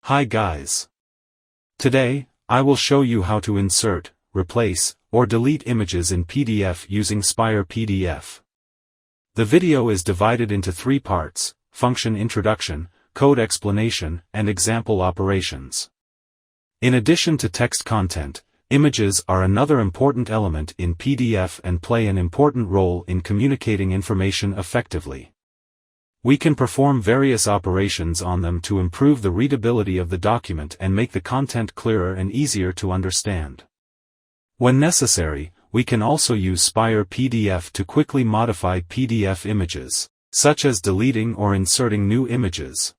Hi guys. Today, I will show you how to insert, replace, or delete images in PDF using Spire.PDF. The video is divided into 3 parts: function introduction, code explanation, and example operations. In addition to text content, images are another important element in PDF and play an important role in communicating information effectively. We can perform various operations on them to improve the readability of the document and make the content clearer and easier to understand. When necessary, we can also use Spire.PDF to quickly modify PDF images, such as deleting or inserting new images.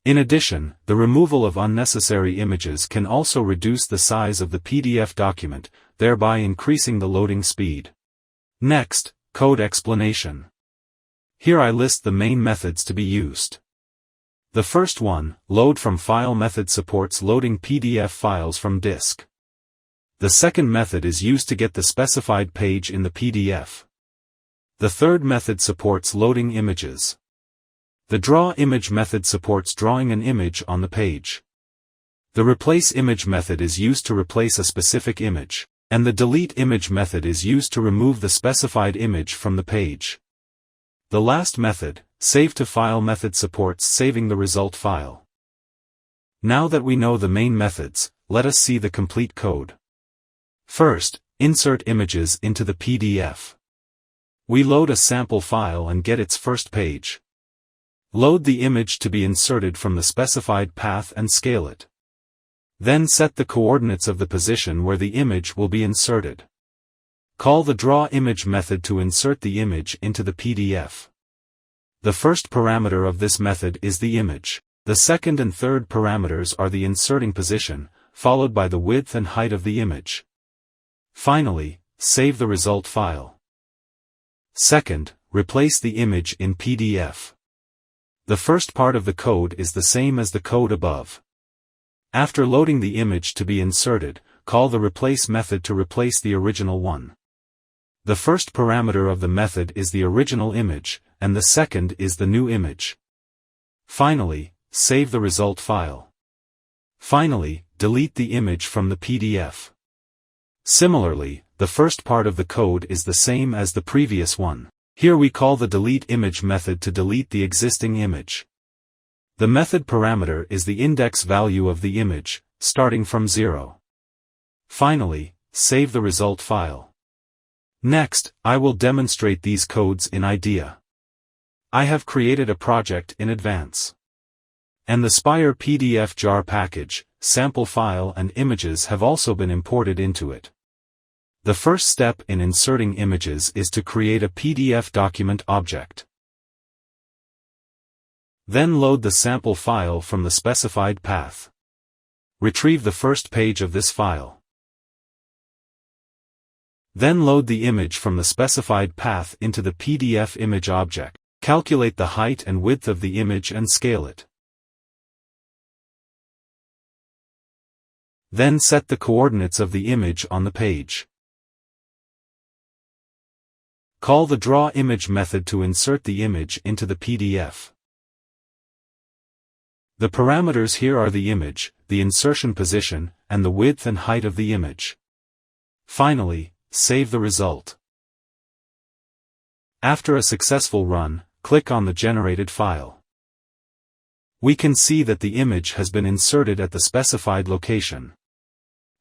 In addition, the removal of unnecessary images can also reduce the size of the PDF document, thereby increasing the loading speed. Next, code explanation. Here I list the main methods to be used. The first one, load from file method, supports loading PDF files from disk. The second method is used to get the specified page in the PDF. The third method supports loading images. The draw image method supports drawing an image on the page. The replace image method is used to replace a specific image, and the delete image method is used to remove the specified image from the page. The last method, save to file method, supports saving the result file. Now that we know the main methods, let us see the complete code. First, insert images into the PDF. We load a sample file and get its first page. Load the image to be inserted from the specified path and scale it. Then set the coordinates of the position where the image will be inserted. Call the draw image method to insert the image into the PDF. The first parameter of this method is the image. The second and third parameters are the inserting position, followed by the width and height of the image. Finally, save the result file. Second, replace the image in PDF. The first part of the code is the same as the code above. After loading the image to be inserted, call the replace method to replace the original one. The first parameter of the method is the original image, and the second is the new image. Finally, save the result file. Finally, delete the image from the PDF. Similarly, the first part of the code is the same as the previous one. Here we call the delete image method to delete the existing image. The method parameter is the index value of the image, starting from 0. Finally, save the result file. Next, I will demonstrate these codes in IDEA. I have created a project in advance. And the Spire.PDF jar package, sample file and images have also been imported into it. The first step in inserting images is to create a PDF document object. Then load the sample file from the specified path. Retrieve the first page of this file. Then load the image from the specified path into the PDF image object. Calculate the height and width of the image and scale it. Then set the coordinates of the image on the page. Call the draw image method to insert the image into the PDF. The parameters here are the image, the insertion position, and the width and height of the image. Finally, save the result. After a successful run, click on the generated file. We can see that the image has been inserted at the specified location.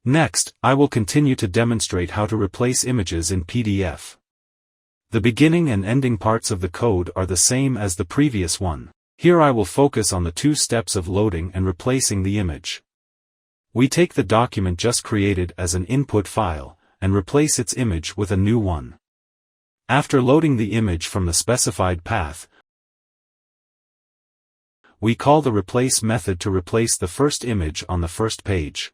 Next, I will continue to demonstrate how to replace images in PDF. The beginning and ending parts of the code are the same as the previous one. Here I will focus on the 2 steps of loading and replacing the image. We take the document just created as an input file, and replace its image with a new one. After loading the image from the specified path, we call the replace method to replace the first image on the first page.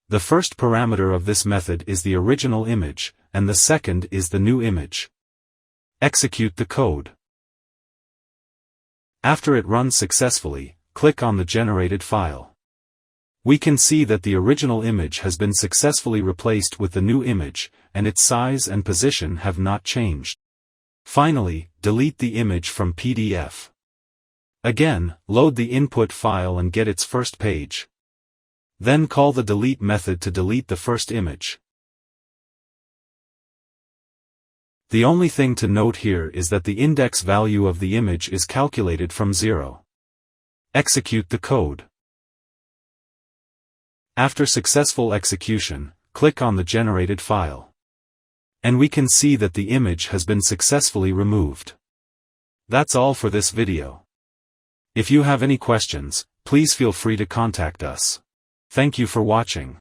The first parameter of this method is the original image, and the second is the new image. Execute the code. After it runs successfully, click on the generated file. We can see that the original image has been successfully replaced with the new image, and its size and position have not changed. Finally, delete the image from PDF. Again, load the input file and get its first page. Then call the delete method to delete the first image. The only thing to note here is that the index value of the image is calculated from 0. Execute the code. After successful execution, click on the generated file. And we can see that the image has been successfully removed. That's all for this video. If you have any questions, please feel free to contact us. Thank you for watching.